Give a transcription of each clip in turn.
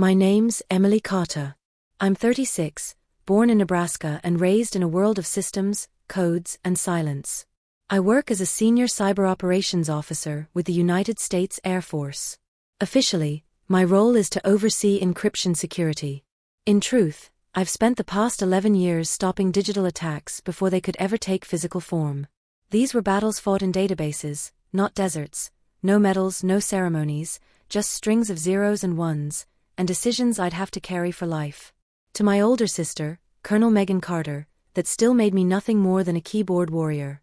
My name's Emily Carter. I'm 36, born in Nebraska and raised in a world of systems, codes, and silence. I work as a senior cyber operations officer with the United States Air Force. Officially, my role is to oversee encryption security. In truth, I've spent the past 11 years stopping digital attacks before they could ever take physical form. These were battles fought in databases, not deserts, no medals, no ceremonies, just strings of zeros and ones, and decisions I'd have to carry for life. To my older sister, Colonel Megan Carter, that still made me nothing more than a keyboard warrior.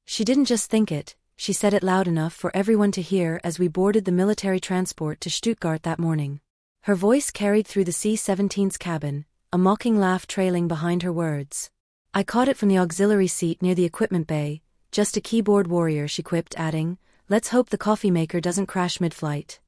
She didn't just think it, she said it loud enough for everyone to hear as we boarded the military transport to Stuttgart that morning. Her voice carried through the C-17's cabin, a mocking laugh trailing behind her words. I caught it from the auxiliary seat near the equipment bay. Just a keyboard warrior, she quipped, adding, "Let's hope the coffee maker doesn't crash mid-flight."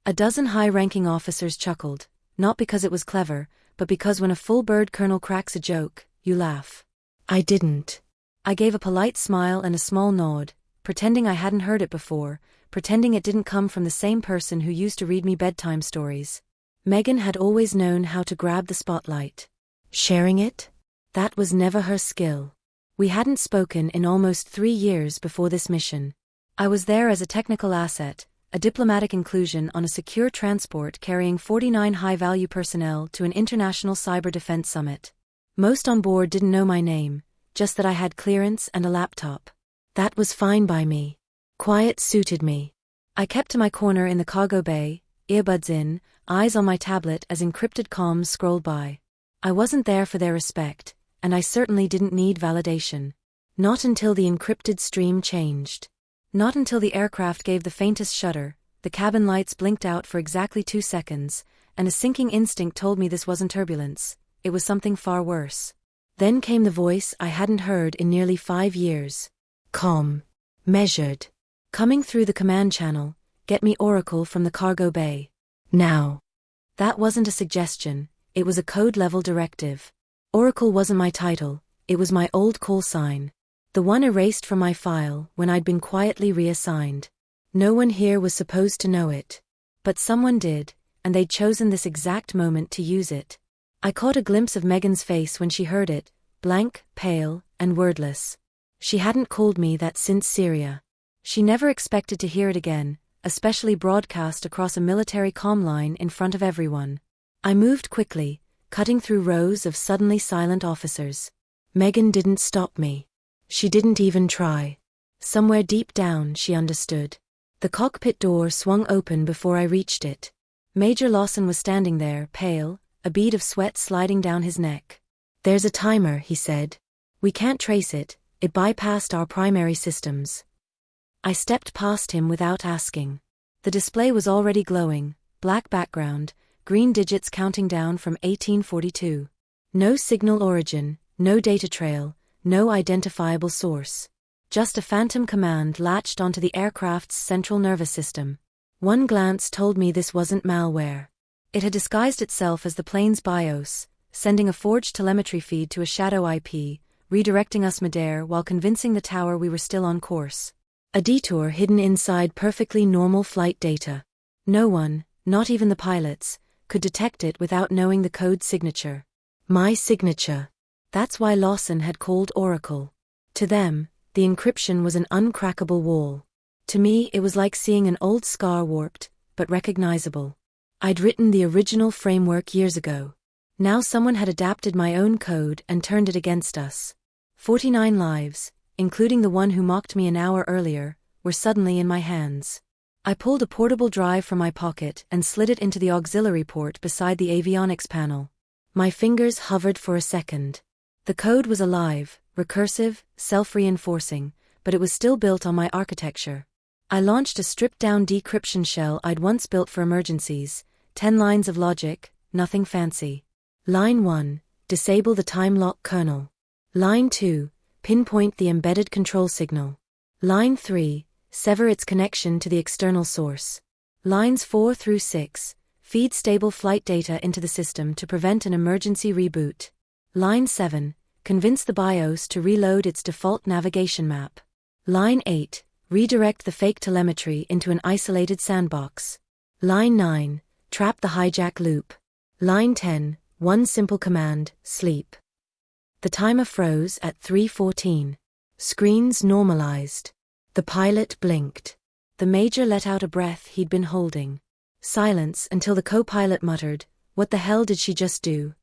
A dozen high-ranking officers chuckled, not because it was clever, but because when a full-bird colonel cracks a joke, you laugh. I didn't. I gave a polite smile and a small nod, pretending I hadn't heard it before, pretending it didn't come from the same person who used to read me bedtime stories. Megan had always known how to grab the spotlight. Sharing it? That was never her skill. We hadn't spoken in almost 3 years before this mission. I was there as a technical asset, a diplomatic inclusion on a secure transport carrying 49 high-value personnel to an international cyber defense summit. Most on board didn't know my name, just that I had clearance and a laptop. That was fine by me. Quiet suited me. I kept to my corner in the cargo bay, earbuds in, eyes on my tablet as encrypted comms scrolled by. I wasn't there for their respect, and I certainly didn't need validation. Not until the encrypted stream changed. Not until the aircraft gave the faintest shudder, the cabin lights blinked out for exactly 2 seconds, and a sinking instinct told me this wasn't turbulence, it was something far worse. Then came the voice I hadn't heard in nearly 5 years. Calm. Measured. Coming through the command channel, "Get me Oracle from the cargo bay. Now." That wasn't a suggestion, it was a code-level directive. Oracle wasn't my title, it was my old call sign. The one erased from my file when I'd been quietly reassigned. No one here was supposed to know it. But someone did, and they'd chosen this exact moment to use it. I caught a glimpse of Megan's face when she heard it, blank, pale, and wordless. She hadn't called me that since Syria. She never expected to hear it again, especially broadcast across a military comm line in front of everyone. I moved quickly, cutting through rows of suddenly silent officers. Megan didn't stop me. She didn't even try. Somewhere deep down she understood. The cockpit door swung open before I reached it. Major Lawson was standing there, pale, a bead of sweat sliding down his neck. "There's a timer," he said. "We can't trace it, it bypassed our primary systems." I stepped past him without asking. The display was already glowing, black background, green digits counting down from 1842. No signal origin, no data trail, no identifiable source. Just a phantom command latched onto the aircraft's central nervous system. One glance told me this wasn't malware. It had disguised itself as the plane's BIOS, sending a forged telemetry feed to a shadow IP, redirecting us midair while convincing the tower we were still on course. A detour hidden inside perfectly normal flight data. No one, not even the pilots, could detect it without knowing the code signature. My signature. That's why Lawson had called Oracle. To them, the encryption was an uncrackable wall. To me it was like seeing an old scar warped, but recognizable. I'd written the original framework years ago. Now someone had adapted my own code and turned it against us. 49 lives, including the one who mocked me an hour earlier, were suddenly in my hands. I pulled a portable drive from my pocket and slid it into the auxiliary port beside the avionics panel. My fingers hovered for a second. The code was alive, recursive, self-reinforcing, but it was still built on my architecture. I launched a stripped-down decryption shell I'd once built for emergencies, 10 lines of logic, nothing fancy. Line 1, disable the time lock kernel. Line 2, pinpoint the embedded control signal. Line 3, sever its connection to the external source. Lines 4 through 6, feed stable flight data into the system to prevent an emergency reboot. Line 7, convince the BIOS to reload its default navigation map. Line 8, redirect the fake telemetry into an isolated sandbox. Line 9, Trap the hijack loop. Line 10, one simple command, sleep. The timer froze at 3:14. Screens normalized. The pilot blinked. The major let out a breath he'd been holding. Silence until the co-pilot muttered, "What the hell did she just do?"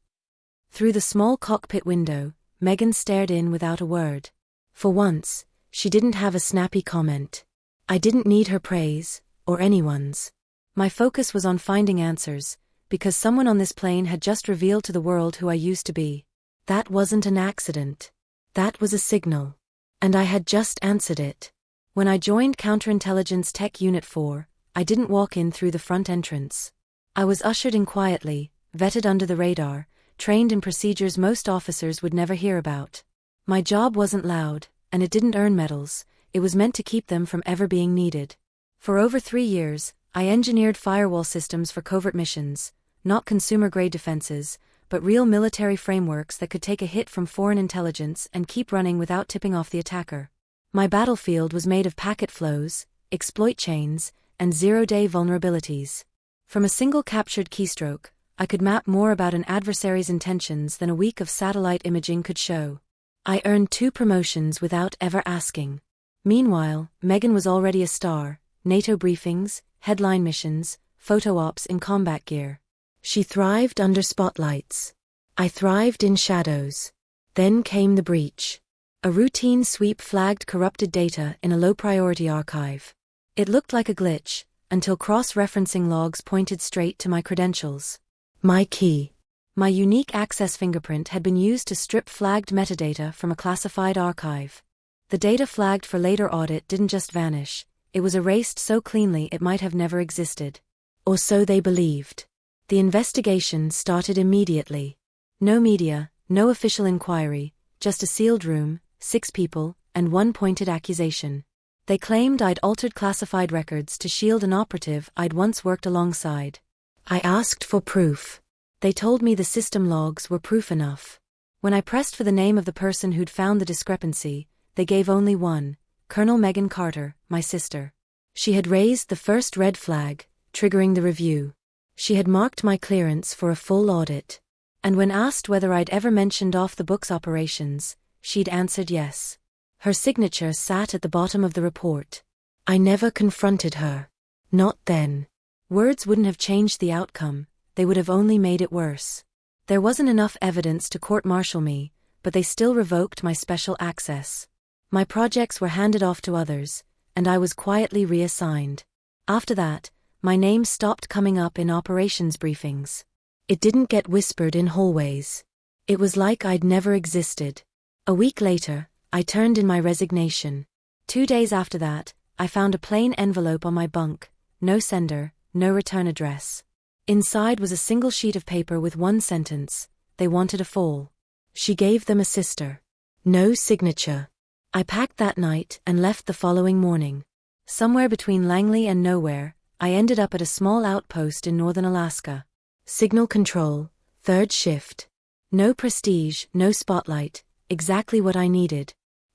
Through the small cockpit window, Megan stared in without a word. For once, she didn't have a snappy comment. I didn't need her praise, or anyone's. My focus was on finding answers, because someone on this plane had just revealed to the world who I used to be. That wasn't an accident. That was a signal. And I had just answered it. When I joined Counterintelligence Tech Unit 4, I didn't walk in through the front entrance. I was ushered in quietly, vetted under the radar, trained in procedures most officers would never hear about. My job wasn't loud, and it didn't earn medals, it was meant to keep them from ever being needed. For over 3 years, I engineered firewall systems for covert missions, not consumer-grade defenses, but real military frameworks that could take a hit from foreign intelligence and keep running without tipping off the attacker. My battlefield was made of packet flows, exploit chains, and zero-day vulnerabilities. From a single captured keystroke, I could map more about an adversary's intentions than a week of satellite imaging could show. I earned 2 promotions without ever asking. Meanwhile, Megan was already a star: NATO briefings, headline missions, photo ops in combat gear. She thrived under spotlights. I thrived in shadows. Then came the breach. A routine sweep flagged corrupted data in a low-priority archive. It looked like a glitch, until cross-referencing logs pointed straight to my credentials. My key. My unique access fingerprint had been used to strip flagged metadata from a classified archive. The data flagged for later audit didn't just vanish, it was erased so cleanly it might have never existed. Or so they believed. The investigation started immediately. No media, no official inquiry, just a sealed room, 6 people, and 1 pointed accusation. They claimed I'd altered classified records to shield an operative I'd once worked alongside. I asked for proof. They told me the system logs were proof enough. When I pressed for the name of the person who'd found the discrepancy, they gave only one: Colonel Megan Carter, my sister. She had raised the first red flag, triggering the review. She had marked my clearance for a full audit. And when asked whether I'd ever mentioned off-the-books operations, she'd answered yes. Her signature sat at the bottom of the report. I never confronted her. Not then. Words wouldn't have changed the outcome, they would have only made it worse. There wasn't enough evidence to court-martial me, but they still revoked my special access. My projects were handed off to others, and I was quietly reassigned. After that, my name stopped coming up in operations briefings. It didn't get whispered in hallways. It was like I'd never existed. A week later, I turned in my resignation. 2 days after that, I found a plain envelope on my bunk, no sender, no return address. Inside was a single sheet of paper with one sentence: they wanted a fall. She gave them a sister. No signature. I packed that night and left the following morning. Somewhere between Langley and nowhere, I ended up at a small outpost in northern Alaska. Signal control, 3rd shift. No prestige, no spotlight, exactly what I needed.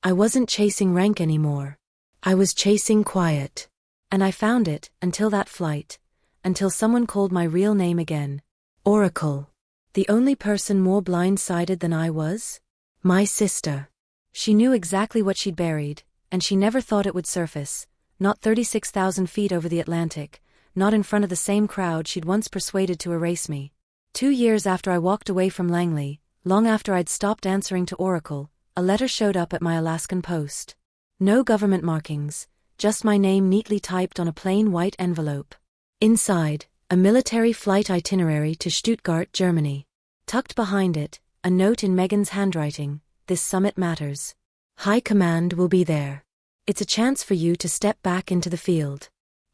I wasn't chasing rank anymore. I was chasing quiet. And I found it, until that flight. Until someone called my real name again. Oracle. The only person more blindsided than I was? My sister. She knew exactly what she'd buried, and she never thought it would surface, not 36,000 feet over the Atlantic, not in front of the same crowd she'd once persuaded to erase me. 2 years after I walked away from Langley, long after I'd stopped answering to Oracle, a letter showed up at my Alaskan post. No government markings, just my name neatly typed on a plain white envelope. Inside, a military flight itinerary to Stuttgart, Germany. Tucked behind it, a note in Megan's handwriting: this summit matters. High Command will be there. It's a chance for you to step back into the field.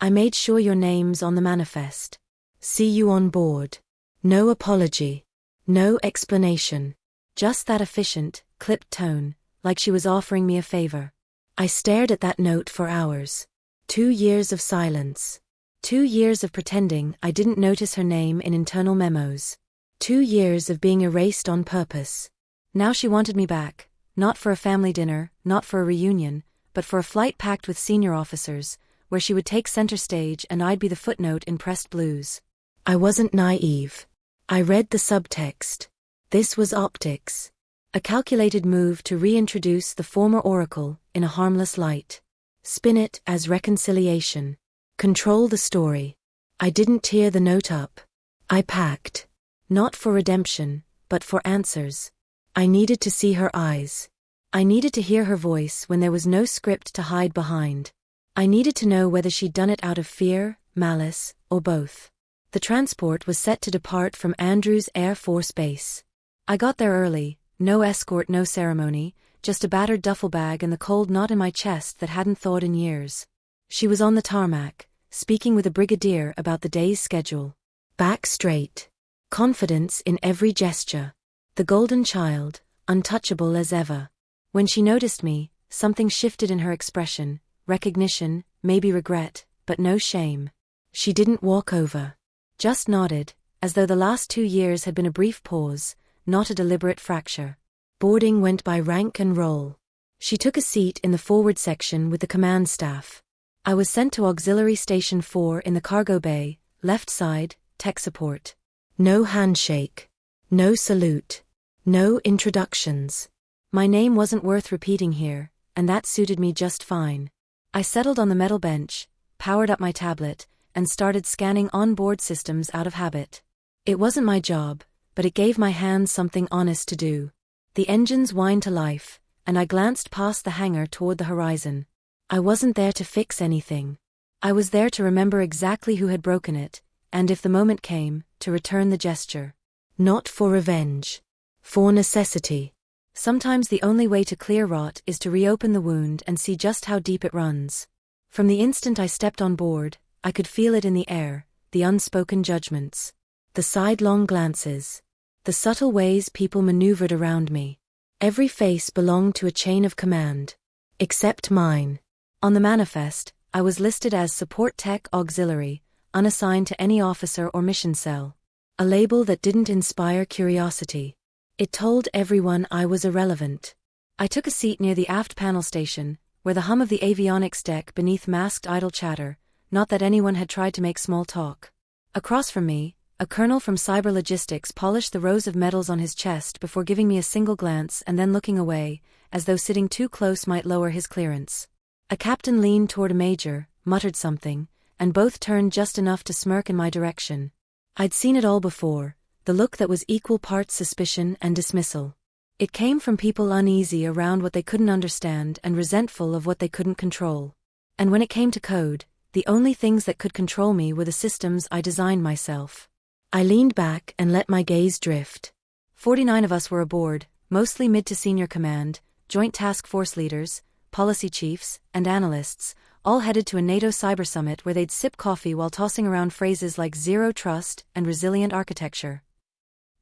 I made sure your name's on the manifest. See you on board. No apology. No explanation. Just that efficient, clipped tone, like she was offering me a favor. I stared at that note for hours. 2 years of silence. 2 years of pretending I didn't notice her name in internal memos. 2 years of being erased on purpose. Now she wanted me back, not for a family dinner, not for a reunion, but for a flight packed with senior officers, where she would take center stage and I'd be the footnote in pressed blues. I wasn't naive. I read the subtext. This was optics. A calculated move to reintroduce the former oracle in a harmless light. Spin it as reconciliation. Control the story. I didn't tear the note up. I packed. Not for redemption, but for answers. I needed to see her eyes. I needed to hear her voice when there was no script to hide behind. I needed to know whether she'd done it out of fear, malice, or both. The transport was set to depart from Andrews Air Force Base. I got there early, no escort, no ceremony, just a battered duffel bag and the cold knot in my chest that hadn't thawed in years. She was on the tarmac, speaking with a brigadier about the day's schedule. Back straight. Confidence in every gesture. The golden child, untouchable as ever. When she noticed me, something shifted in her expression, recognition, maybe regret, but no shame. She didn't walk over. Just nodded, as though the last 2 years had been a brief pause, not a deliberate fracture. Boarding went by rank and roll. She took a seat in the forward section with the command staff. I was sent to Auxiliary Station 4 in the cargo bay, left side, tech support. No handshake. No salute. No introductions. My name wasn't worth repeating here, and that suited me just fine. I settled on the metal bench, powered up my tablet, and started scanning onboard systems out of habit. It wasn't my job, but it gave my hands something honest to do. The engines whined to life, and I glanced past the hangar toward the horizon. I wasn't there to fix anything. I was there to remember exactly who had broken it, and if the moment came, to return the gesture. Not for revenge. For necessity. Sometimes the only way to clear rot is to reopen the wound and see just how deep it runs. From the instant I stepped on board, I could feel it in the air, the unspoken judgments. The sidelong glances. The subtle ways people maneuvered around me. Every face belonged to a chain of command. Except mine. On the manifest, I was listed as Support Tech Auxiliary, unassigned to any officer or mission cell. A label that didn't inspire curiosity. It told everyone I was irrelevant. I took a seat near the aft panel station, where the hum of the avionics deck beneath masked idle chatter, not that anyone had tried to make small talk. Across from me, a colonel from cyber logistics polished the rows of medals on his chest before giving me a single glance and then looking away, as though sitting too close might lower his clearance. A captain leaned toward a major, muttered something, and both turned just enough to smirk in my direction. I'd seen it all before, the look that was equal parts suspicion and dismissal. It came from people uneasy around what they couldn't understand and resentful of what they couldn't control. And when it came to code, the only things that could control me were the systems I designed myself. I leaned back and let my gaze drift. 49 of us were aboard, mostly mid to senior command, joint task force leaders, policy chiefs, and analysts, all headed to a NATO cyber summit where they'd sip coffee while tossing around phrases like zero trust and resilient architecture.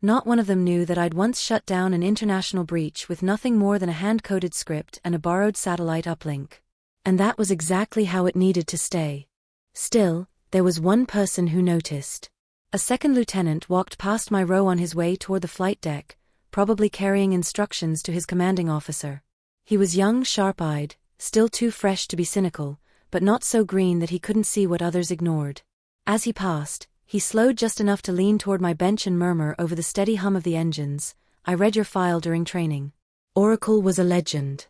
Not one of them knew that I'd once shut down an international breach with nothing more than a hand-coded script and a borrowed satellite uplink. And that was exactly how it needed to stay. Still, there was one person who noticed. A second lieutenant walked past my row on his way toward the flight deck, probably carrying instructions to his commanding officer. He was young, sharp-eyed, still too fresh to be cynical, but not so green that he couldn't see what others ignored. As he passed, he slowed just enough to lean toward my bench and murmur over the steady hum of the engines, "I read your file during training. Oracle was a legend."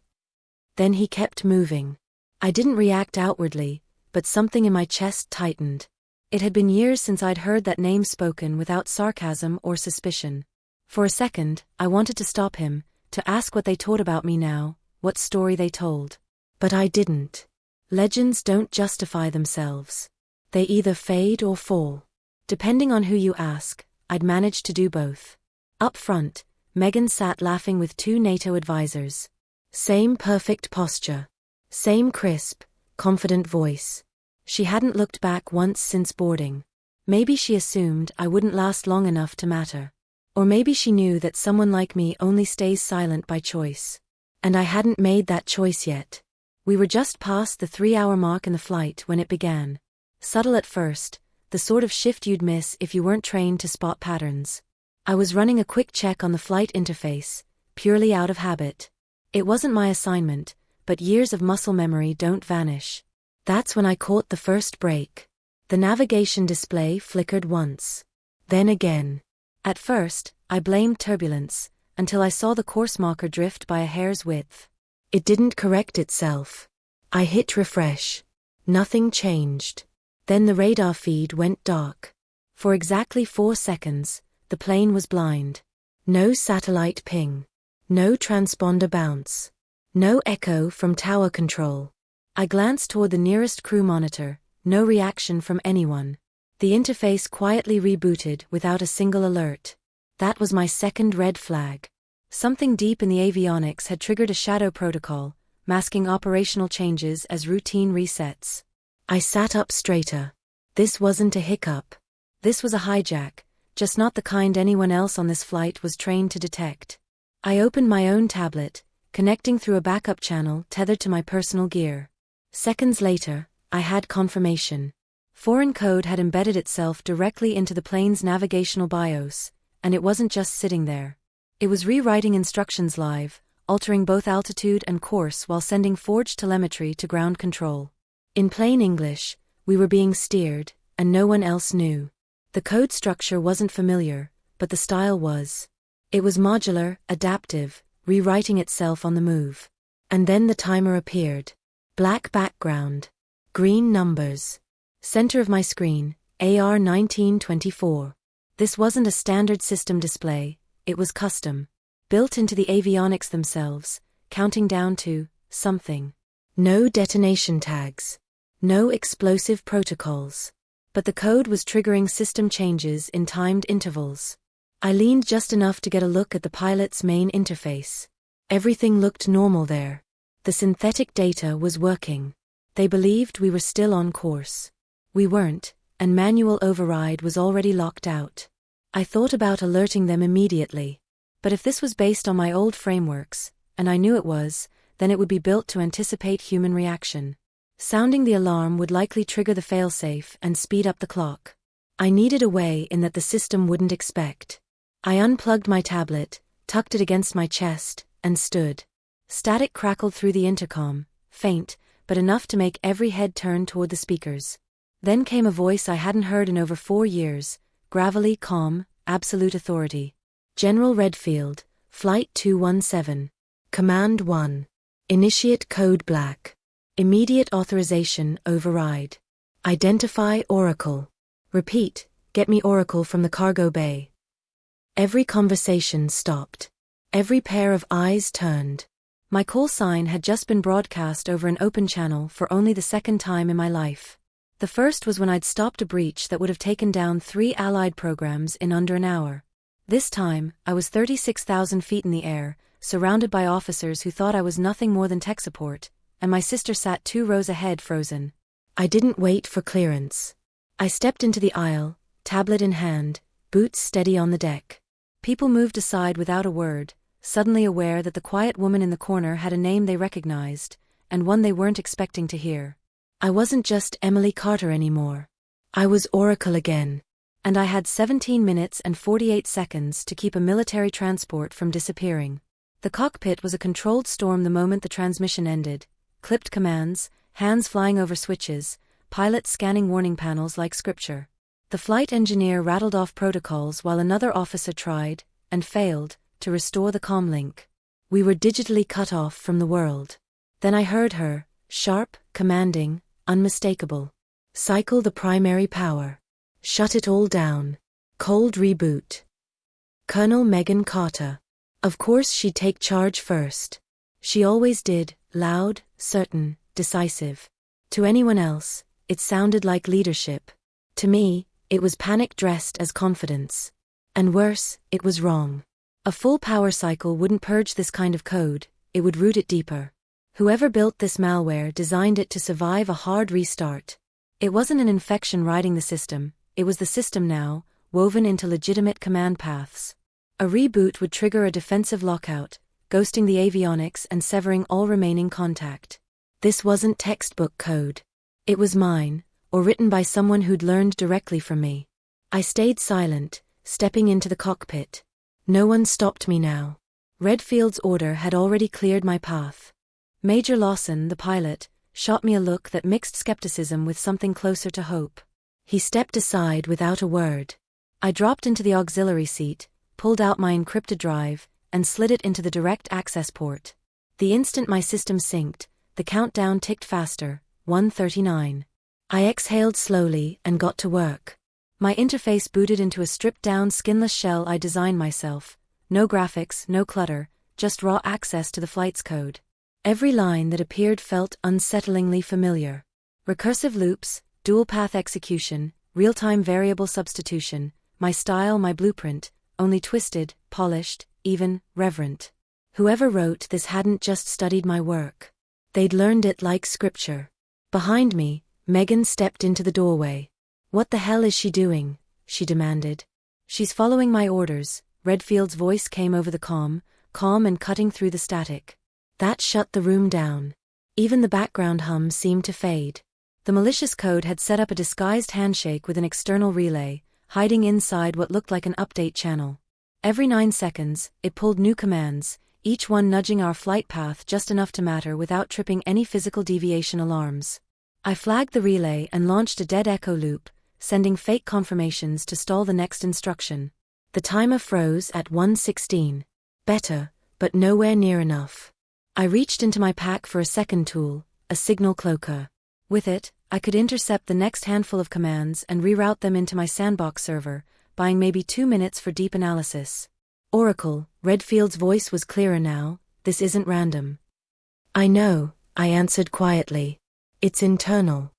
Then he kept moving. I didn't react outwardly, but something in my chest tightened. It had been years since I'd heard that name spoken without sarcasm or suspicion. For a second, I wanted to stop him, to ask what they taught about me now, what story they told. But I didn't. Legends don't justify themselves. They either fade or fall. Depending on who you ask, I'd managed to do both. Up front, Megan sat laughing with 2 NATO advisors. Same perfect posture. Same crisp, confident voice. She hadn't looked back once since boarding. Maybe she assumed I wouldn't last long enough to matter. Or maybe she knew that someone like me only stays silent by choice. And I hadn't made that choice yet. We were just past the 3-hour mark in the flight when it began. Subtle at first, the sort of shift you'd miss if you weren't trained to spot patterns. I was running a quick check on the flight interface, purely out of habit. It wasn't my assignment, but years of muscle memory don't vanish. That's when I caught the first break. The navigation display flickered once. Then again. At first, I blamed turbulence, until I saw the course marker drift by a hair's width. It didn't correct itself. I hit refresh. Nothing changed. Then the radar feed went dark. For exactly 4 seconds, the plane was blind. No satellite ping. No transponder bounce. No echo from tower control. I glanced toward the nearest crew monitor, no reaction from anyone. The interface quietly rebooted without a single alert. That was my second red flag. Something deep in the avionics had triggered a shadow protocol, masking operational changes as routine resets. I sat up straighter. This wasn't a hiccup. This was a hijack, just not the kind anyone else on this flight was trained to detect. I opened my own tablet, connecting through a backup channel tethered to my personal gear. Seconds later, I had confirmation. Foreign code had embedded itself directly into the plane's navigational BIOS, and it wasn't just sitting there. It was rewriting instructions live, altering both altitude and course while sending forged telemetry to ground control. In plain English, we were being steered, and no one else knew. The code structure wasn't familiar, but the style was. It was modular, adaptive, rewriting itself on the move. And then the timer appeared. Black background. Green numbers. Center of my screen, AR 1924. This wasn't a standard system display, it was custom. Built into the avionics themselves, counting down to something. No detonation tags. No explosive protocols. But the code was triggering system changes in timed intervals. I leaned just enough to get a look at the pilot's main interface. Everything looked normal there. The synthetic data was working. They believed we were still on course. We weren't, and manual override was already locked out. I thought about alerting them immediately. But if this was based on my old frameworks, and I knew it was, then it would be built to anticipate human reaction. Sounding the alarm would likely trigger the failsafe and speed up the clock. I needed a way in that the system wouldn't expect. I unplugged my tablet, tucked it against my chest, and stood. Static crackled through the intercom, faint, but enough to make every head turn toward the speakers. Then came a voice I hadn't heard in over 4 years, gravelly, calm, absolute authority. General Redfield, Flight 217. Command 1. Initiate code black. Immediate authorization override. Identify Oracle. Repeat, get me Oracle from the cargo bay. Every conversation stopped. Every pair of eyes turned. My call sign had just been broadcast over an open channel for only the second time in my life. The first was when I'd stopped a breach that would have taken down 3 Allied programs in under an hour. This time, I was 36,000 feet in the air, surrounded by officers who thought I was nothing more than tech support, and my sister sat 2 rows ahead frozen. I didn't wait for clearance. I stepped into the aisle, tablet in hand, boots steady on the deck. People moved aside without a word, suddenly aware that the quiet woman in the corner had a name they recognized, and one they weren't expecting to hear. I wasn't just Emily Carter anymore. I was Oracle again. And I had 17 minutes and 48 seconds to keep a military transport from disappearing. The cockpit was a controlled storm the moment the transmission ended. Clipped commands, hands flying over switches, pilots scanning warning panels like scripture. The flight engineer rattled off protocols while another officer tried, and failed, to restore the comm link. We were digitally cut off from the world. Then I heard her, sharp, commanding, unmistakable. Cycle the primary power. Shut it all down. Cold reboot. Colonel Megan Carter. Of course she'd take charge first. She always did, loud, certain, decisive. To anyone else, it sounded like leadership. To me, it was panic dressed as confidence. And worse, it was wrong. A full power cycle wouldn't purge this kind of code, it would root it deeper. Whoever built this malware designed it to survive a hard restart. It wasn't an infection riding the system, it was the system now, woven into legitimate command paths. A reboot would trigger a defensive lockout, ghosting the avionics and severing all remaining contact. This wasn't textbook code. It was mine, or written by someone who'd learned directly from me. I stayed silent, stepping into the cockpit. No one stopped me now. Redfield's order had already cleared my path. Major Lawson, the pilot, shot me a look that mixed skepticism with something closer to hope. He stepped aside without a word. I dropped into the auxiliary seat, pulled out my encrypted drive, and slid it into the direct access port. The instant my system synced, the countdown ticked faster, 1:39. I exhaled slowly and got to work. My interface booted into a stripped-down skinless shell I designed myself. No graphics, no clutter, just raw access to the flight's code. Every line that appeared felt unsettlingly familiar. Recursive loops, dual-path execution, real-time variable substitution, my style, my blueprint, only twisted, polished, even reverent. Whoever wrote this hadn't just studied my work. They'd learned it like scripture. Behind me, Megan stepped into the doorway. "What the hell is she doing?" she demanded. "She's following my orders," Redfield's voice came over the calm and cutting through the static. That shut the room down. Even the background hum seemed to fade. The malicious code had set up a disguised handshake with an external relay, hiding inside what looked like an update channel. Every 9 seconds, it pulled new commands, each one nudging our flight path just enough to matter without tripping any physical deviation alarms. I flagged the relay and launched a dead echo loop, sending fake confirmations to stall the next instruction. The timer froze at 1:16. Better, but nowhere near enough. I reached into my pack for a second tool, a signal cloaker. With it, I could intercept the next handful of commands and reroute them into my sandbox server, buying maybe 2 minutes for deep analysis. "Oracle," Redfield's voice was clearer now, "this isn't random." "I know," I answered quietly. "It's internal."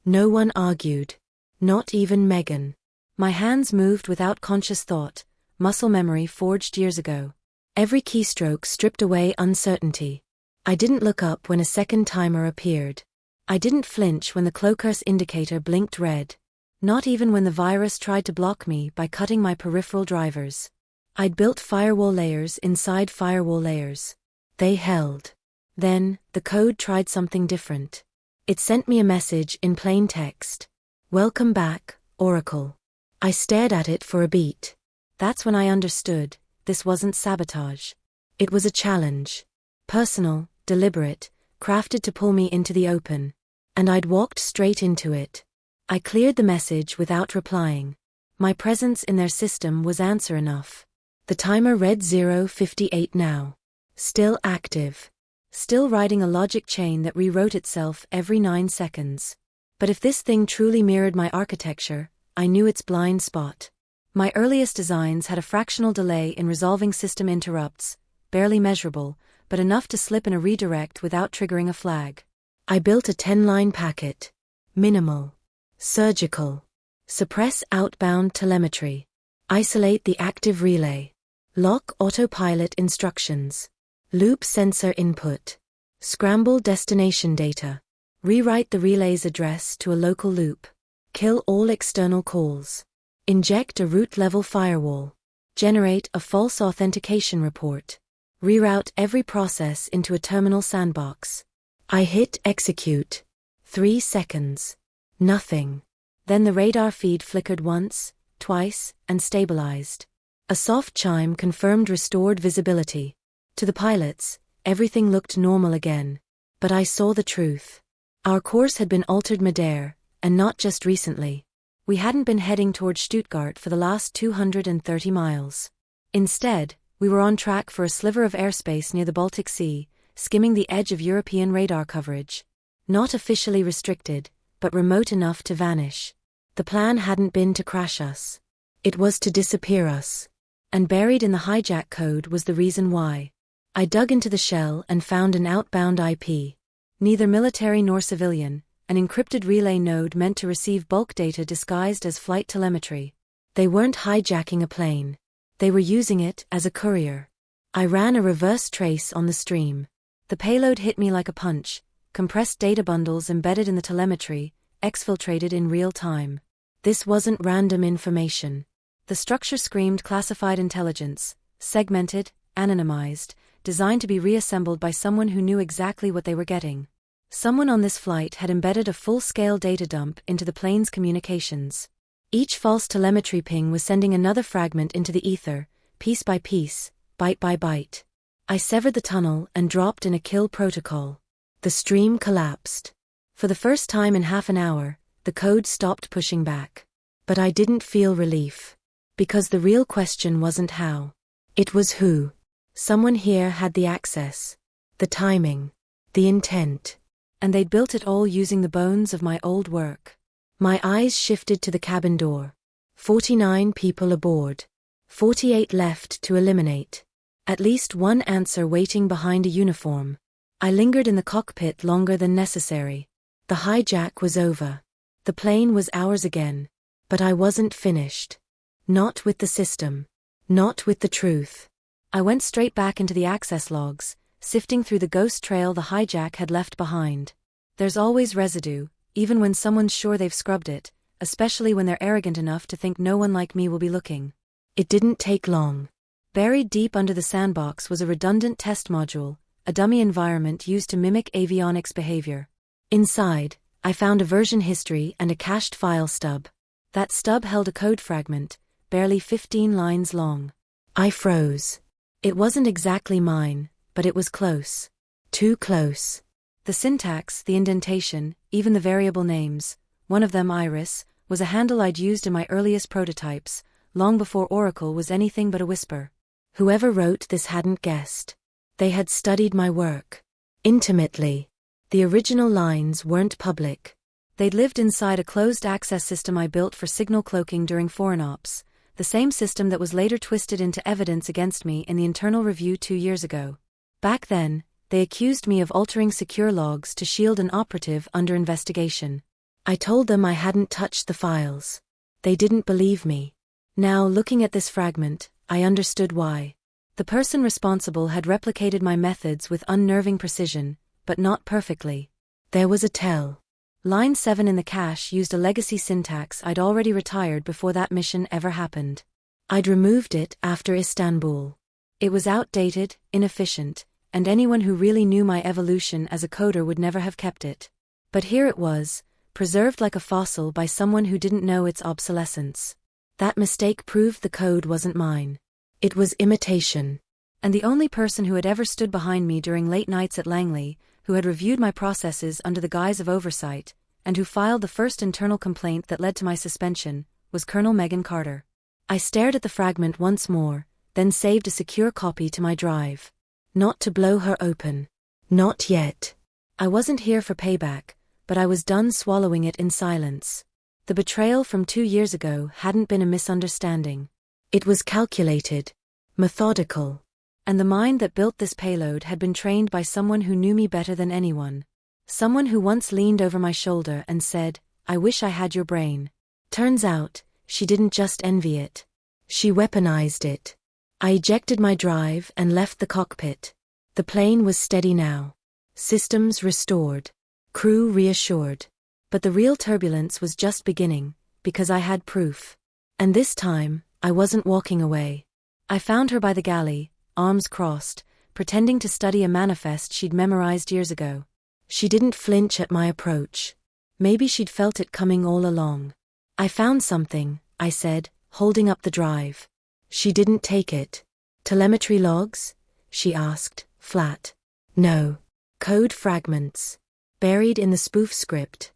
No one argued. Not even Megan. My hands moved without conscious thought, muscle memory forged years ago. Every keystroke stripped away uncertainty. I didn't look up when a second timer appeared. I didn't flinch when the cloaker's indicator blinked red. Not even when the virus tried to block me by cutting my peripheral drivers. I'd built firewall layers inside firewall layers. They held. Then, the code tried something different. It sent me a message in plain text. "Welcome back, Oracle." I stared at it for a beat. That's when I understood, this wasn't sabotage. It was a challenge. Personal, deliberate, crafted to pull me into the open. And I'd walked straight into it. I cleared the message without replying. My presence in their system was answer enough. The timer read 0:58 now. Still active. Still riding a logic chain that rewrote itself every 9 seconds. But if this thing truly mirrored my architecture, I knew its blind spot. My earliest designs had a fractional delay in resolving system interrupts, barely measurable, but enough to slip in a redirect without triggering a flag. I built a 10-line packet. Minimal. Surgical. Suppress outbound telemetry. Isolate the active relay. Lock autopilot instructions. Loop sensor input. Scramble destination data. Rewrite the relay's address to a local loop. Kill all external calls. Inject a root-level firewall. Generate a false authentication report. Reroute every process into a terminal sandbox. I hit execute. 3 seconds. Nothing. Then the radar feed flickered once, twice, and stabilized. A soft chime confirmed restored visibility. To the pilots, everything looked normal again. But I saw the truth. Our course had been altered midair, and not just recently. We hadn't been heading toward Stuttgart for the last 230 miles. Instead, we were on track for a sliver of airspace near the Baltic Sea, skimming the edge of European radar coverage. Not officially restricted, but remote enough to vanish. The plan hadn't been to crash us. It was to disappear us. And buried in the hijack code was the reason why. I dug into the shell and found an outbound IP. Neither military nor civilian, an encrypted relay node meant to receive bulk data disguised as flight telemetry. They weren't hijacking a plane. They were using it as a courier. I ran a reverse trace on the stream. The payload hit me like a punch, compressed data bundles embedded in the telemetry, exfiltrated in real time. This wasn't random information. The structure screamed classified intelligence, segmented, anonymized, designed to be reassembled by someone who knew exactly what they were getting. Someone on this flight had embedded a full-scale data dump into the plane's communications. Each false telemetry ping was sending another fragment into the ether, piece by piece, byte by byte. I severed the tunnel and dropped in a kill protocol. The stream collapsed. For the first time in half an hour, the code stopped pushing back. But I didn't feel relief. Because the real question wasn't how. It was who. Someone here had the access. The timing. The intent. And they'd built it all using the bones of my old work. My eyes shifted to the cabin door. 49 people aboard. 48 left to eliminate. At least one answer waiting behind a uniform. I lingered in the cockpit longer than necessary. The hijack was over. The plane was ours again. But I wasn't finished. Not with the system. Not with the truth. I went straight back into the access logs, sifting through the ghost trail the hijack had left behind. There's always residue, even when someone's sure they've scrubbed it, especially when they're arrogant enough to think no one like me will be looking. It didn't take long. Buried deep under the sandbox was a redundant test module, a dummy environment used to mimic avionics behavior. Inside, I found a version history and a cached file stub. That stub held a code fragment, barely 15 lines long. I froze. It wasn't exactly mine, but it was close. Too close. The syntax, the indentation, even the variable names, one of them Iris, was a handle I'd used in my earliest prototypes, long before Oracle was anything but a whisper. Whoever wrote this hadn't guessed. They had studied my work. Intimately. The original lines weren't public. They'd lived inside a closed access system I built for signal cloaking during foreign ops, the same system that was later twisted into evidence against me in the internal review 2 years ago. Back then, they accused me of altering secure logs to shield an operative under investigation. I told them I hadn't touched the files. They didn't believe me. Now, looking at this fragment, I understood why. The person responsible had replicated my methods with unnerving precision, but not perfectly. There was a tell. Line 7 in the cache used a legacy syntax I'd already retired before that mission ever happened. I'd removed it after Istanbul. It was outdated, inefficient, and anyone who really knew my evolution as a coder would never have kept it. But here it was, preserved like a fossil by someone who didn't know its obsolescence. That mistake proved the code wasn't mine. It was imitation. And the only person who had ever stood behind me during late nights at Langley, who had reviewed my processes under the guise of oversight, and who filed the first internal complaint that led to my suspension, was Colonel Megan Carter. I stared at the fragment once more, then saved a secure copy to my drive. Not to blow her open. Not yet. I wasn't here for payback, but I was done swallowing it in silence. The betrayal from 2 years ago hadn't been a misunderstanding. It was calculated. Methodical. And the mind that built this payload had been trained by someone who knew me better than anyone. Someone who once leaned over my shoulder and said, "I wish I had your brain." Turns out, she didn't just envy it. She weaponized it. I ejected my drive and left the cockpit. The plane was steady now. Systems restored. Crew reassured. But the real turbulence was just beginning, because I had proof. And this time, I wasn't walking away. I found her by the galley, arms crossed, pretending to study a manifest she'd memorized years ago. She didn't flinch at my approach. Maybe she'd felt it coming all along. "I found something," I said, holding up the drive. She didn't take it. "Telemetry logs?" she asked, flat. "No. Code fragments. Buried in the spoof script."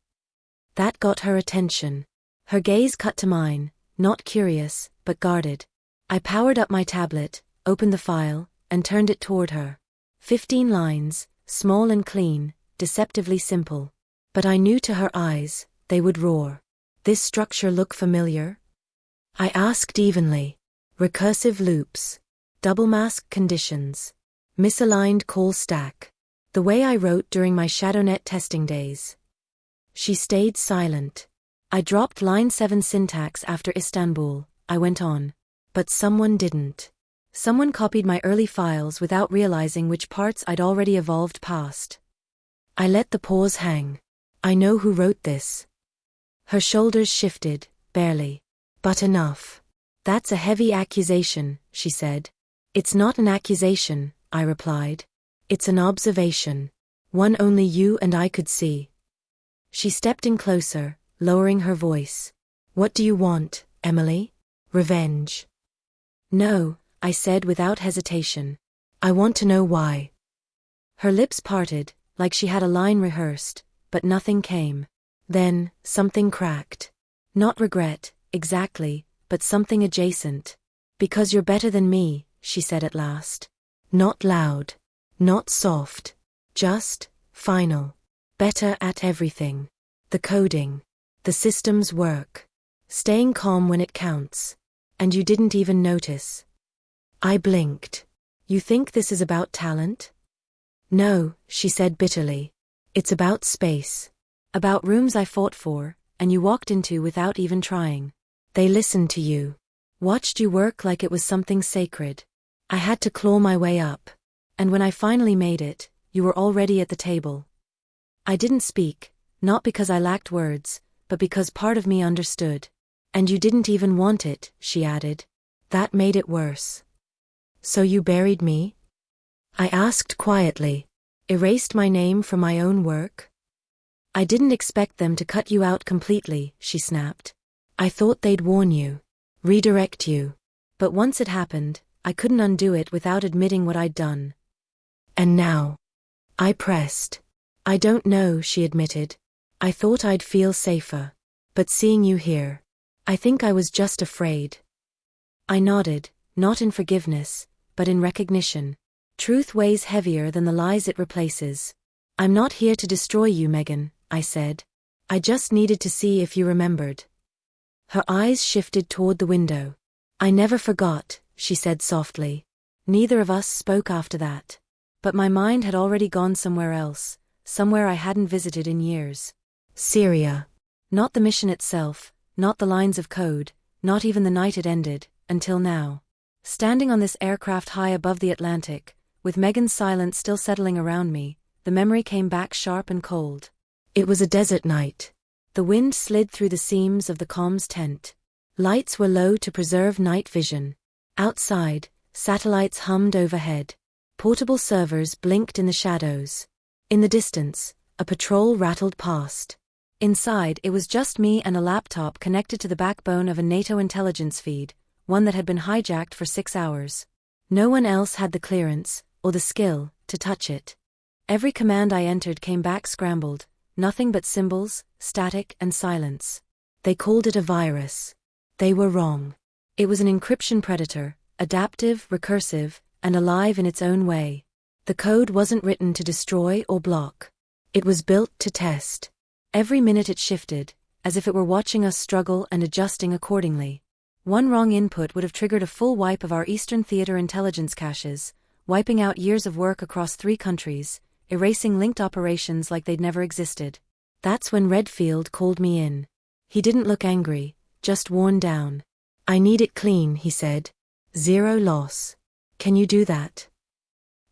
That got her attention. Her gaze cut to mine, not curious, but guarded. I powered up my tablet, opened the file, and turned it toward her. 15 lines, small and clean, deceptively simple. But I knew to her eyes, they would roar. "This structure look familiar?" I asked evenly. Recursive loops. Double mask conditions. Misaligned call stack. The way I wrote during my ShadowNet testing days. She stayed silent. I dropped line 7 syntax after Istanbul, I went on. But someone didn't. Someone copied my early files without realizing which parts I'd already evolved past. I let the pause hang. "I know who wrote this." Her shoulders shifted, barely. "But enough. That's a heavy accusation," she said. "It's not an accusation," I replied. "It's an observation. One only you and I could see." She stepped in closer, lowering her voice. "What do you want, Emily? Revenge?" "No," I said without hesitation. "I want to know why." Her lips parted, like she had a line rehearsed, but nothing came. Then, something cracked. Not regret, exactly, but something adjacent. Because you're better than me, she said at last. Not loud. Not soft. Just, final. Better at everything. The coding. The system's work. Staying calm when it counts. And you didn't even notice. I blinked. You think this is about talent? No, she said bitterly. It's about space. About rooms I fought for, and you walked into without even trying. They listened to you. Watched you work like it was something sacred. I had to claw my way up. And when I finally made it, you were already at the table. I didn't speak, not because I lacked words, but because part of me understood. And you didn't even want it, she added. That made it worse. So you buried me? I asked quietly. Erased my name from my own work? I didn't expect them to cut you out completely, she snapped. I thought they'd warn you. Redirect you. But once it happened, I couldn't undo it without admitting what I'd done. And now? I pressed. I don't know, she admitted. I thought I'd feel safer. But seeing you here, I think I was just afraid. I nodded, not in forgiveness, but in recognition. Truth weighs heavier than the lies it replaces. I'm not here to destroy you, Megan, I said. I just needed to see if you remembered. Her eyes shifted toward the window. I never forgot, she said softly. Neither of us spoke after that. But my mind had already gone somewhere else, somewhere I hadn't visited in years. Syria. Not the mission itself, not the lines of code, not even the night it ended, until now. Standing on this aircraft high above the Atlantic, with Megan's silence still settling around me, the memory came back sharp and cold. It was a desert night. The wind slid through the seams of the comms tent. Lights were low to preserve night vision. Outside, satellites hummed overhead. Portable servers blinked in the shadows. In the distance, a patrol rattled past. Inside, it was just me and a laptop connected to the backbone of a NATO intelligence feed, one that had been hijacked for 6 hours. No one else had the clearance, or the skill, to touch it. Every command I entered came back scrambled, nothing but symbols, static, and silence. They called it a virus. They were wrong. It was an encryption predator, adaptive, recursive, and alive in its own way. The code wasn't written to destroy or block. It was built to test. Every minute it shifted, as if it were watching us struggle and adjusting accordingly. One wrong input would have triggered a full wipe of our Eastern Theater intelligence caches, wiping out years of work across 3 countries, erasing linked operations like they'd never existed. That's when Redfield called me in. He didn't look angry, just worn down. I need it clean, he said. 0 loss. Can you do that?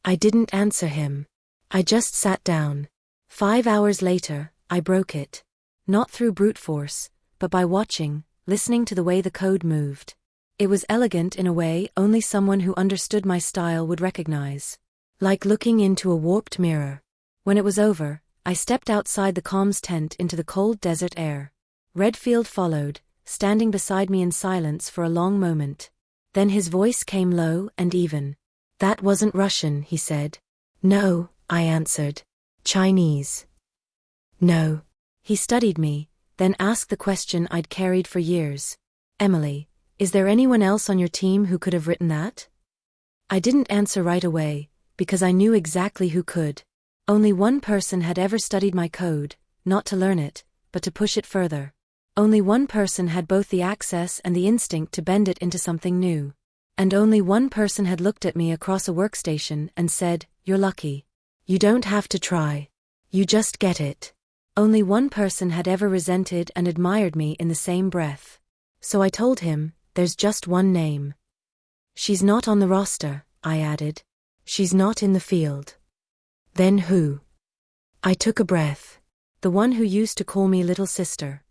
I didn't answer him. I just sat down. 5 hours later, I broke it. Not through brute force, but by watching, listening to the way the code moved. It was elegant in a way only someone who understood my style would recognize. Like looking into a warped mirror. When it was over, I stepped outside the comms tent into the cold desert air. Redfield followed, standing beside me in silence for a long moment. Then his voice came low and even. That wasn't Russian, he said. No, I answered. Chinese. No. He studied me, then asked the question I'd carried for years. Emily, is there anyone else on your team who could have written that? I didn't answer right away, because I knew exactly who could. Only one person had ever studied my code, not to learn it, but to push it further. Only one person had both the access and the instinct to bend it into something new. And only one person had looked at me across a workstation and said, "You're lucky. You don't have to try. You just get it." Only one person had ever resented and admired me in the same breath. So I told him, there's just one name. She's not on the roster, I added. She's not in the field. Then who? I took a breath. The one who used to call me little sister.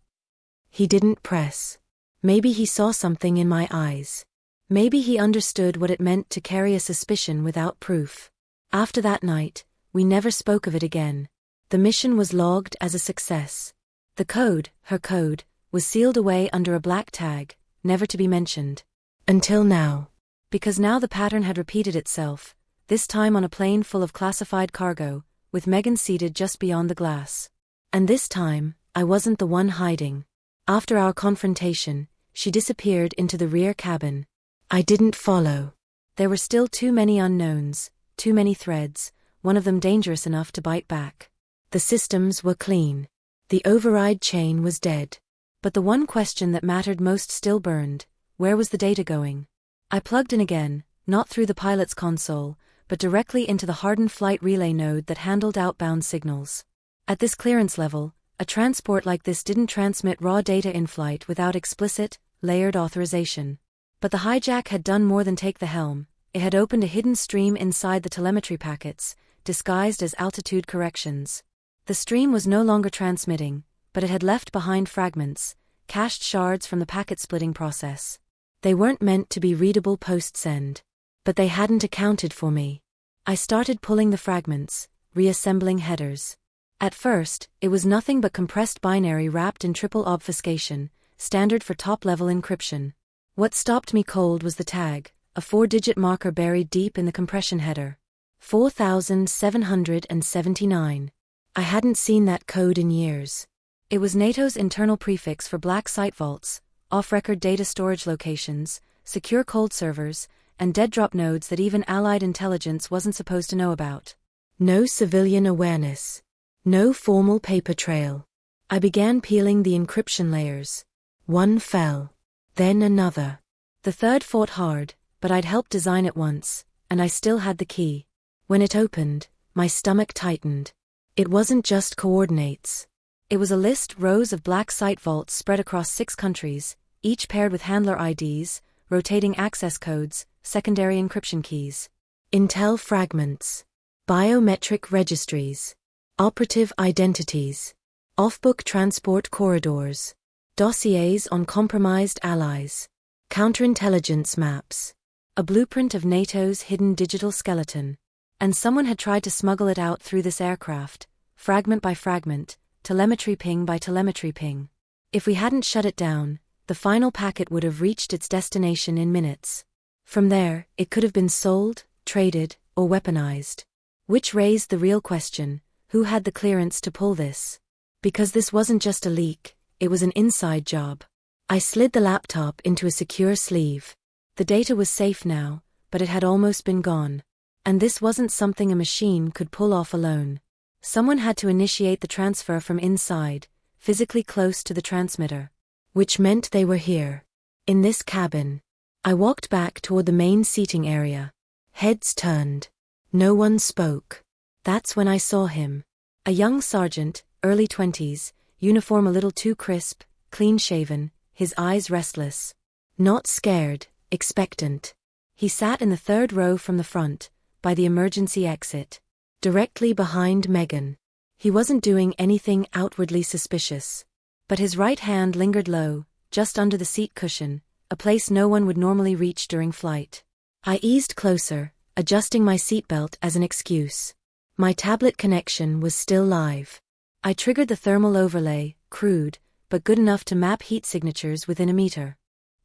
He didn't press. Maybe he saw something in my eyes. Maybe he understood what it meant to carry a suspicion without proof. After that night, we never spoke of it again. The mission was logged as a success. The code, her code, was sealed away under a black tag, never to be mentioned. Until now. Because now the pattern had repeated itself, this time on a plane full of classified cargo, with Megan seated just beyond the glass. And this time, I wasn't the one hiding. After our confrontation, she disappeared into the rear cabin. I didn't follow. There were still too many unknowns, too many threads, one of them dangerous enough to bite back. The systems were clean. The override chain was dead. But the one question that mattered most still burned: where was the data going? I plugged in again, not through the pilot's console, but directly into the hardened flight relay node that handled outbound signals. At this clearance level, a transport like this didn't transmit raw data in flight without explicit, layered authorization. But the hijack had done more than take the helm. It had opened a hidden stream inside the telemetry packets, disguised as altitude corrections. The stream was no longer transmitting, but it had left behind fragments, cached shards from the packet-splitting process. They weren't meant to be readable post-send. But they hadn't accounted for me. I started pulling the fragments, reassembling headers. At first, it was nothing but compressed binary wrapped in triple obfuscation, standard for top-level encryption. What stopped me cold was the tag, a 4-digit marker buried deep in the compression header. 4779. I hadn't seen that code in years. It was NATO's internal prefix for black site vaults, off-record data storage locations, secure cold servers, and dead-drop nodes that even Allied intelligence wasn't supposed to know about. No civilian awareness. No formal paper trail. I began peeling the encryption layers. One fell. Then another. The third fought hard, but I'd helped design it once, and I still had the key. When it opened, my stomach tightened. It wasn't just coordinates. It was a list, rows of black site vaults spread across 6 countries, each paired with handler IDs, rotating access codes, secondary encryption keys. Intel fragments. Biometric registries. Operative identities. Off-book transport corridors. Dossiers on compromised allies. Counterintelligence maps. A blueprint of NATO's hidden digital skeleton. And someone had tried to smuggle it out through this aircraft, fragment by fragment, telemetry ping by telemetry ping. If we hadn't shut it down, the final packet would have reached its destination in minutes. From there, it could have been sold, traded, or weaponized. Which raised the real question: who had the clearance to pull this? Because this wasn't just a leak, it was an inside job. I slid the laptop into a secure sleeve. The data was safe now, but it had almost been gone. And this wasn't something a machine could pull off alone. Someone had to initiate the transfer from inside, physically close to the transmitter. Which meant they were here. In this cabin. I walked back toward the main seating area. Heads turned. No one spoke. That's when I saw him. A young sergeant, early 20s, uniform a little too crisp, clean-shaven, his eyes restless. Not scared, expectant. He sat in the 3rd row from the front, by the emergency exit. Directly behind Megan. He wasn't doing anything outwardly suspicious. But his right hand lingered low, just under the seat cushion, a place no one would normally reach during flight. I eased closer, adjusting my seatbelt as an excuse. My tablet connection was still live. I triggered the thermal overlay, crude, but good enough to map heat signatures within a meter.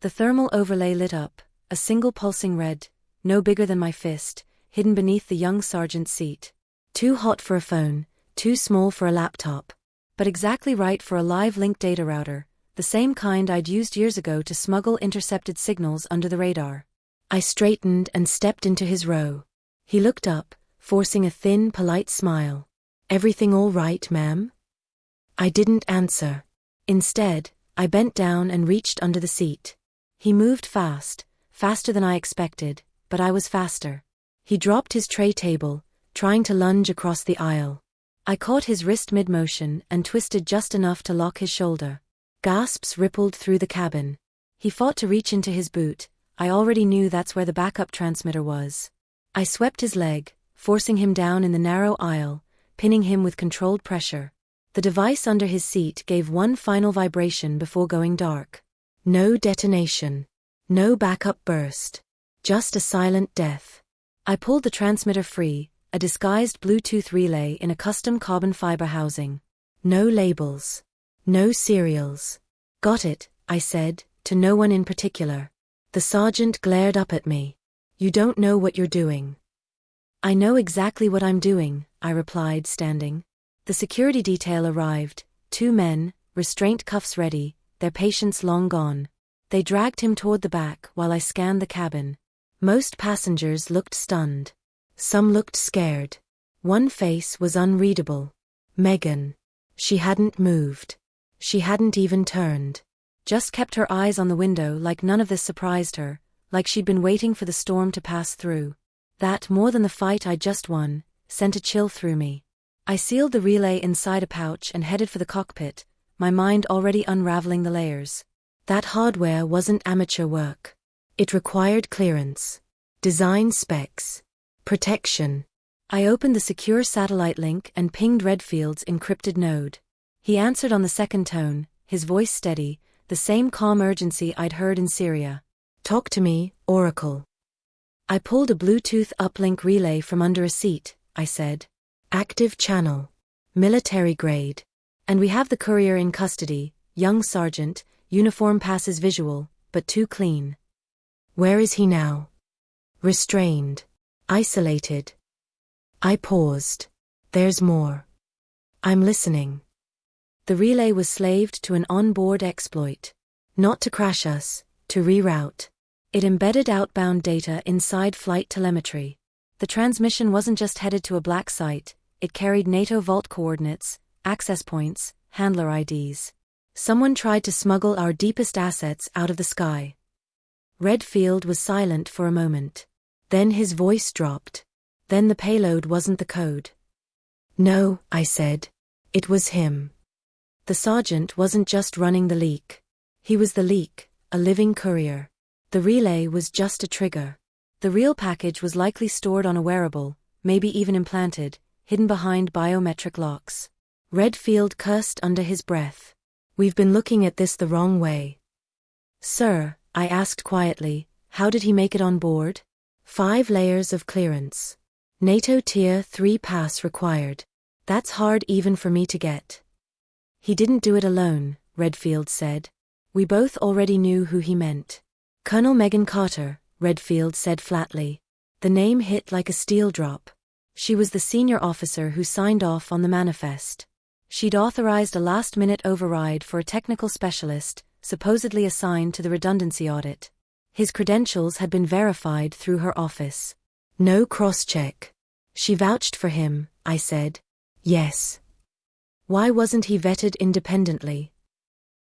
The thermal overlay lit up, a single pulsing red, no bigger than my fist, hidden beneath the young sergeant's seat. Too hot for a phone, too small for a laptop. But exactly right for a live link data router, the same kind I'd used years ago to smuggle intercepted signals under the radar. I straightened and stepped into his row. He looked up, forcing a thin, polite smile. "Everything all right, ma'am?" I didn't answer. Instead, I bent down and reached under the seat. He moved fast, faster than I expected, but I was faster. He dropped his tray table, trying to lunge across the aisle. I caught his wrist mid-motion and twisted just enough to lock his shoulder. Gasps rippled through the cabin. He fought to reach into his boot. I already knew that's where the backup transmitter was. I swept his leg, forcing him down in the narrow aisle, pinning him with controlled pressure. The device under his seat gave one final vibration before going dark. No detonation. No backup burst. Just a silent death. I pulled the transmitter free, a disguised Bluetooth relay in a custom carbon fiber housing. No labels. No serials. "Got it," I said, to no one in particular. The sergeant glared up at me. "You don't know what you're doing." "I know exactly what I'm doing," I replied, standing. The security detail arrived, 2 men, restraint cuffs ready, their patience long gone. They dragged him toward the back while I scanned the cabin. Most passengers looked stunned. Some looked scared. One face was unreadable. Megan. She hadn't moved. She hadn't even turned. Just kept her eyes on the window like none of this surprised her, like she'd been waiting for the storm to pass through. That, more than the fight I'd just won, sent a chill through me. I sealed the relay inside a pouch and headed for the cockpit, my mind already unraveling the layers. That hardware wasn't amateur work. It required clearance. Design specs. Protection. I opened the secure satellite link and pinged Redfield's encrypted node. He answered on the second tone, his voice steady, the same calm urgency I'd heard in Syria. "Talk to me, Oracle." I pulled a Bluetooth uplink relay from under a seat, I said. "Active channel. Military grade. And we have the courier in custody, young sergeant, uniform passes visual, but too clean." "Where is he now?" "Restrained. Isolated." I paused. "There's more." "I'm listening." The relay was slaved to an onboard exploit. Not to crash us, to reroute. It embedded outbound data inside flight telemetry. The transmission wasn't just headed to a black site, it carried NATO vault coordinates, access points, handler IDs. Someone tried to smuggle our deepest assets out of the sky. Redfield was silent for a moment. Then his voice dropped. "Then the payload wasn't the code." "No," I said. "It was him." The sergeant wasn't just running the leak. He was the leak, a living courier. The relay was just a trigger. The real package was likely stored on a wearable, maybe even implanted, hidden behind biometric locks. Redfield cursed under his breath. "We've been looking at this the wrong way." "Sir," I asked quietly, "how did he make it on board?" 5 layers of clearance. NATO Tier 3 pass required. That's hard even for me to get. "He didn't do it alone," Redfield said. We both already knew who he meant. "Colonel Megan Carter," Redfield said flatly. The name hit like a steel drop. She was the senior officer who signed off on the manifest. She'd authorized a last-minute override for a technical specialist, supposedly assigned to the redundancy audit. His credentials had been verified through her office. No cross-check. "She vouched for him," I said. "Yes." "Why wasn't he vetted independently?"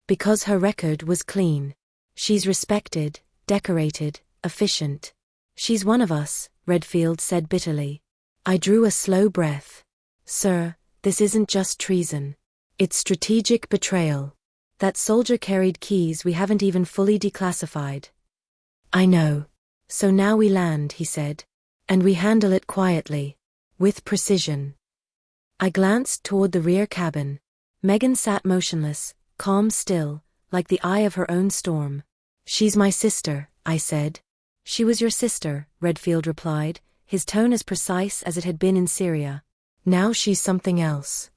"Because her record was clean. She's respected, decorated, efficient. She's one of us," Redfield said bitterly. I drew a slow breath. "Sir, this isn't just treason. It's strategic betrayal. That soldier carried keys we haven't even fully declassified." "I know. So now we land," he said. "And we handle it quietly. With precision." I glanced toward the rear cabin. Megan sat motionless, calm still, like the eye of her own storm. "She's my sister," I said. "She was your sister," Redfield replied, his tone as precise as it had been in Syria. "Now she's something else."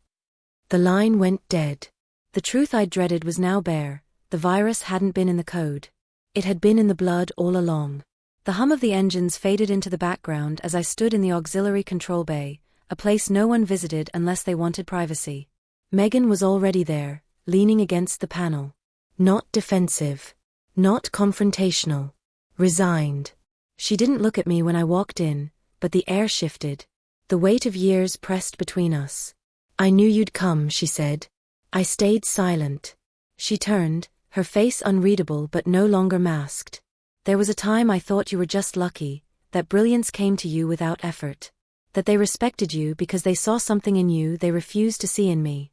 The line went dead. The truth I dreaded was now bare. The virus hadn't been in the code. It had been in the blood all along. The hum of the engines faded into the background as I stood in the auxiliary control bay, a place no one visited unless they wanted privacy. Megan was already there, leaning against the panel. Not defensive. Not confrontational. Resigned. She didn't look at me when I walked in, but the air shifted. The weight of years pressed between us. "I knew you'd come," she said. I stayed silent. She turned, her face unreadable but no longer masked. "There was a time I thought you were just lucky, that brilliance came to you without effort. That they respected you because they saw something in you they refused to see in me."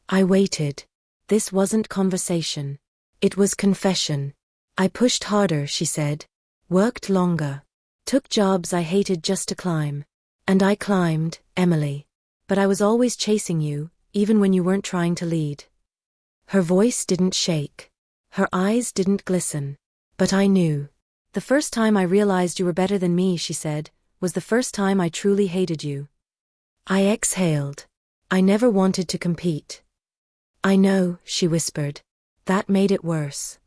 I waited. This wasn't conversation. It was confession. "I pushed harder," she said. "Worked longer. Took jobs I hated just to climb. And I climbed, Emily. But I was always chasing you, even when you weren't trying to lead." Her voice didn't shake. Her eyes didn't glisten. But I knew. "The first time I realized you were better than me," she said, "was the first time I truly hated you." I exhaled. I never wanted to compete. "I know," she whispered. "That made it worse."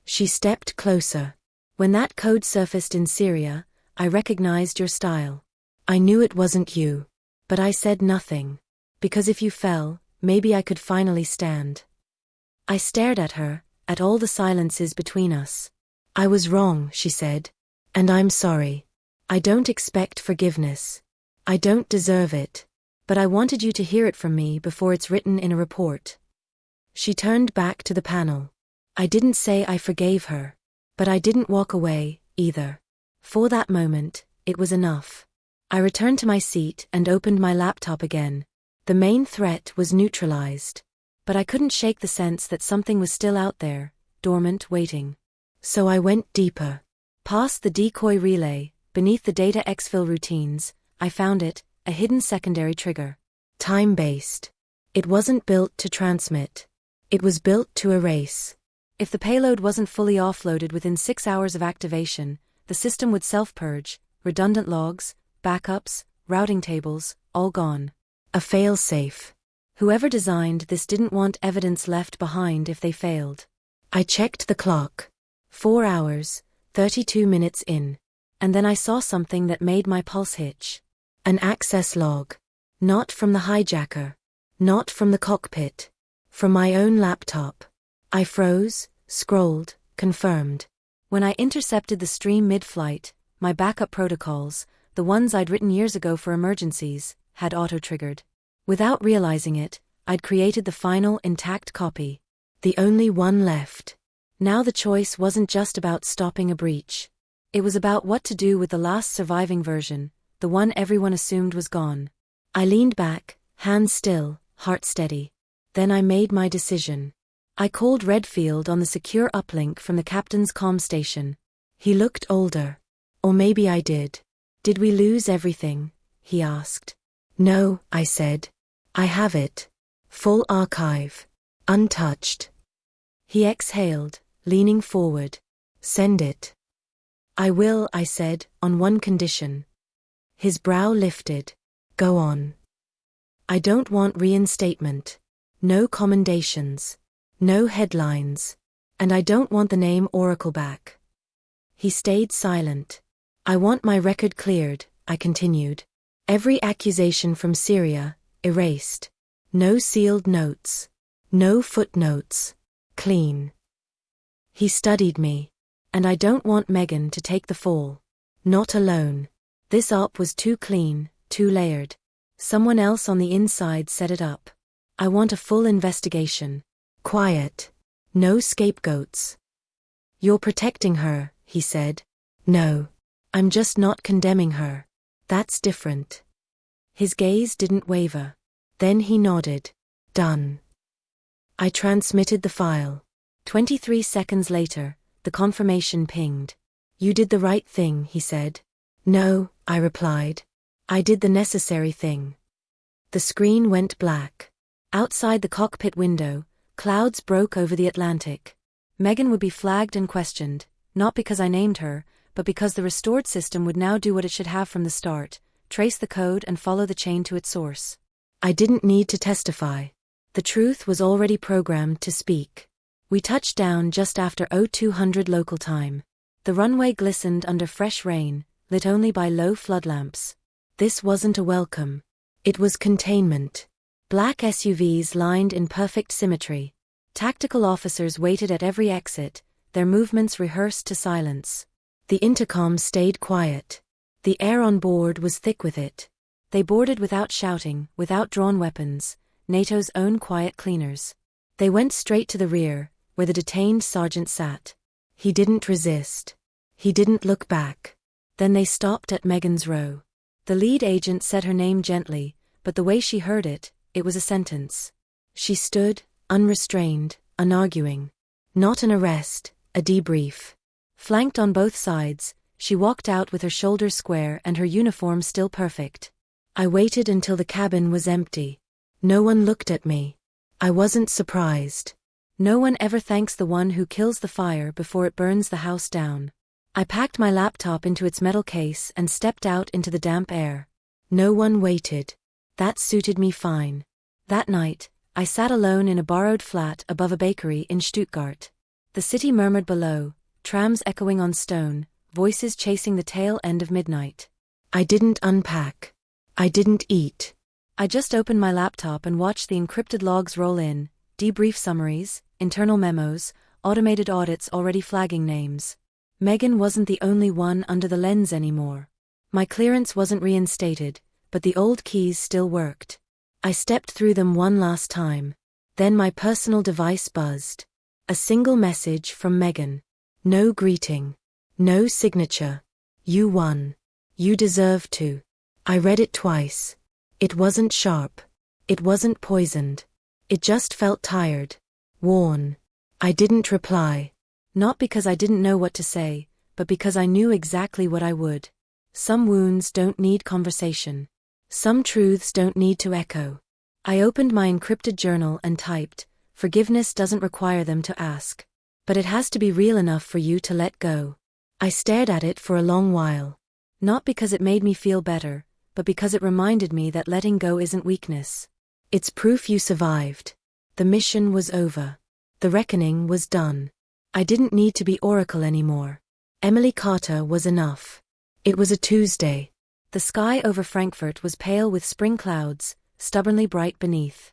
She stepped closer. "When that code surfaced in Syria, I recognized your style. I knew it wasn't you. But I said nothing. Because if you fell, Maybe I could finally stand. I stared at her, at all the silences between us. I was wrong, she said. And I'm sorry. I don't expect forgiveness. I don't deserve it. But I wanted you to hear it from me before it's written in a report. She turned back to the panel. I didn't say I forgave her. But I didn't walk away, either. For that moment, it was enough. I returned to my seat and opened my laptop again. The main threat was neutralized. But I couldn't shake the sense that something was still out there, dormant, waiting. So I went deeper. Past the decoy relay, beneath the data exfil routines, I found it, a hidden secondary trigger. Time-based. It wasn't built to transmit. It was built to erase. If the payload wasn't fully offloaded within 6 hours of activation, the system would self-purge, redundant logs, backups, routing tables, all gone. A fail-safe. Whoever designed this didn't want evidence left behind if they failed. I checked the clock. 4 hours, 32 minutes in. And then I saw something that made my pulse hitch. An access log. Not from the hijacker. Not from the cockpit. From my own laptop. I froze, scrolled, confirmed. When I intercepted the stream mid-flight, my backup protocols, the ones I'd written years ago for emergencies, had auto-triggered. Without realizing it, I'd created the final intact copy. The only one left. Now the choice wasn't just about stopping a breach. It was about what to do with the last surviving version, the one everyone assumed was gone. I leaned back, hands still, heart steady. Then I made my decision. I called Redfield on the secure uplink from the captain's comm station. He looked older. Or maybe I did. Did we lose everything? He asked. No, I said. I have it. Full archive. Untouched. He exhaled, leaning forward. Send it. I will, I said, on one condition. His brow lifted. Go on. I don't want reinstatement. No commendations. No headlines. And I don't want the name Oracle back. He stayed silent. I want my record cleared, I continued. Every accusation from Syria, erased. No sealed notes. No footnotes. Clean. He studied me. And I don't want Megan to take the fall. Not alone. This op was too clean, too layered. Someone else on the inside set it up. I want a full investigation. Quiet. No scapegoats. You're protecting her, he said. No. I'm just not condemning her. That's different. His gaze didn't waver. Then he nodded. Done. I transmitted the file. 23 seconds later, the confirmation pinged. You did the right thing, he said. No, I replied. I did the necessary thing. The screen went black. Outside the cockpit window, clouds broke over the Atlantic. Megan would be flagged and questioned, not because I named her, but because the restored system would now do what it should have from the start, trace the code and follow the chain to its source. I didn't need to testify. The truth was already programmed to speak. We touched down just after 0200 local time. The runway glistened under fresh rain, lit only by low flood lamps. This wasn't a welcome. It was containment. Black SUVs lined in perfect symmetry. Tactical officers waited at every exit, their movements rehearsed to silence. The intercom stayed quiet. The air on board was thick with it. They boarded without shouting, without drawn weapons, NATO's own quiet cleaners. They went straight to the rear, where the detained sergeant sat. He didn't resist. He didn't look back. Then they stopped at Megan's row. The lead agent said her name gently, but the way she heard it, it was a sentence. She stood, unrestrained, unarguing. Not an arrest, a debrief. Flanked on both sides, she walked out with her shoulders square and her uniform still perfect. I waited until the cabin was empty. No one looked at me. I wasn't surprised. No one ever thanks the one who kills the fire before it burns the house down. I packed my laptop into its metal case and stepped out into the damp air. No one waited. That suited me fine. That night, I sat alone in a borrowed flat above a bakery in Stuttgart. The city murmured below, trams echoing on stone, voices chasing the tail end of midnight. I didn't unpack. I didn't eat. I just opened my laptop and watched the encrypted logs roll in, debrief summaries, internal memos, automated audits already flagging names. Megan wasn't the only one under the lens anymore. My clearance wasn't reinstated, but the old keys still worked. I stepped through them one last time. Then my personal device buzzed. A single message from Megan. No greeting. No signature. You won. You deserve to. I read it twice. It wasn't sharp. It wasn't poisoned. It just felt tired. Worn. I didn't reply. Not because I didn't know what to say, but because I knew exactly what I would. Some wounds don't need conversation. Some truths don't need to echo. I opened my encrypted journal and typed, "Forgiveness doesn't require them to ask. But it has to be real enough for you to let go." I stared at it for a long while. Not because it made me feel better, but because it reminded me that letting go isn't weakness. It's proof you survived. The mission was over. The reckoning was done. I didn't need to be Oracle anymore. Emily Carter was enough. It was a Tuesday. The sky over Frankfurt was pale with spring clouds, stubbornly bright beneath.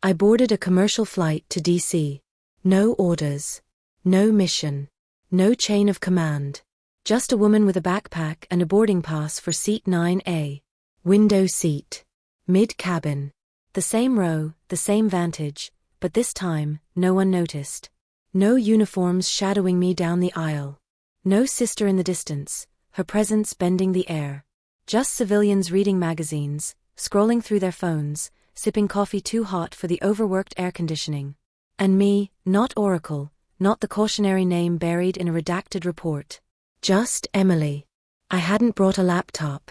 I boarded a commercial flight to DC. No orders. No mission. No chain of command. Just a woman with a backpack and a boarding pass for seat 9A. Window seat. Mid-cabin. The same row, the same vantage, but this time, no one noticed. No uniforms shadowing me down the aisle. No sister in the distance, her presence bending the air. Just civilians reading magazines, scrolling through their phones, sipping coffee too hot for the overworked air conditioning. And me, not Oracle, not the cautionary name buried in a redacted report. Just Emily. I hadn't brought a laptop.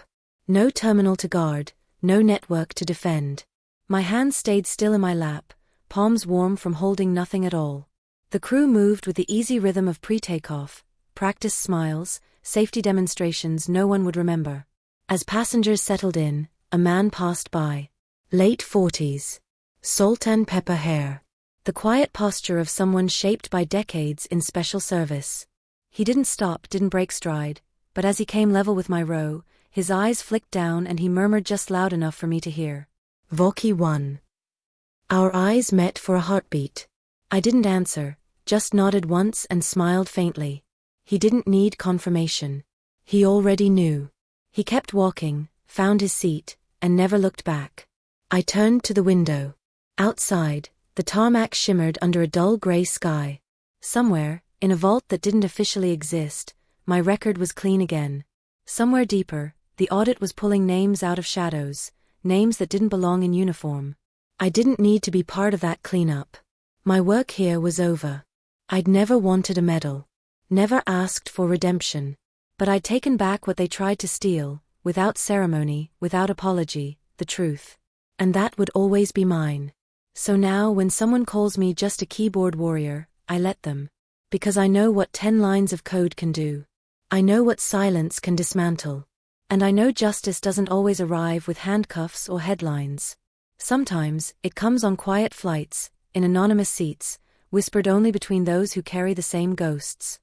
No terminal to guard, no network to defend. My hands stayed still in my lap, palms warm from holding nothing at all. The crew moved with the easy rhythm of pre-takeoff, practice smiles, safety demonstrations no one would remember. As passengers settled in, a man passed by. Late 40s. Salt and pepper hair. The quiet posture of someone shaped by decades in special service. He didn't stop, didn't break stride, but as he came level with my row, his eyes flicked down and he murmured just loud enough for me to hear. Voki 1. Our eyes met for a heartbeat. I didn't answer, just nodded once and smiled faintly. He didn't need confirmation. He already knew. He kept walking, found his seat, and never looked back. I turned to the window. Outside, the tarmac shimmered under a dull gray sky. Somewhere, in a vault that didn't officially exist, my record was clean again. Somewhere deeper, the audit was pulling names out of shadows, names that didn't belong in uniform. I didn't need to be part of that cleanup. My work here was over. I'd never wanted a medal. Never asked for redemption. But I'd taken back what they tried to steal, without ceremony, without apology, the truth. And that would always be mine. So now when someone calls me just a keyboard warrior, I let them. Because I know what 10 lines of code can do. I know what silence can dismantle. And I know justice doesn't always arrive with handcuffs or headlines. Sometimes, it comes on quiet flights, in anonymous seats, whispered only between those who carry the same ghosts.